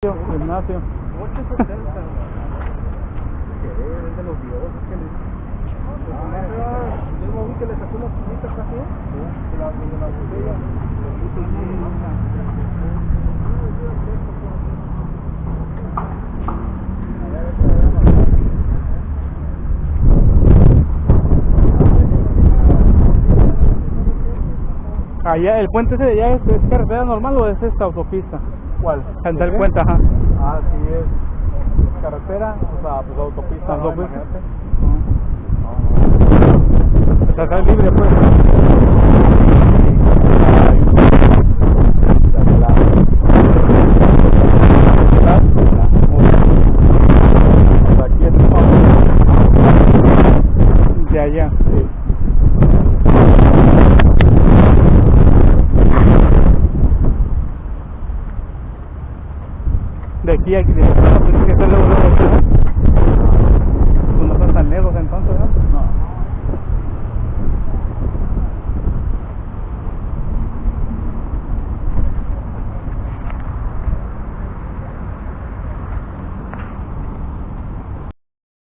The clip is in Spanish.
Gimnasio. 870. Es de los dioses que les... Yo me vi que le sacó unas cositas casi, de la botella. Allá, el puente ese de allá es carretera normal o es esta autopista? ¿Cuál? El del puente, ajá. Ah, sí, es carretera, o sea, pues autopista. Autopista. No. O sea, está libre, pues. Aquí es De allá. sí. De aquí a aquí, tiene que ser luego.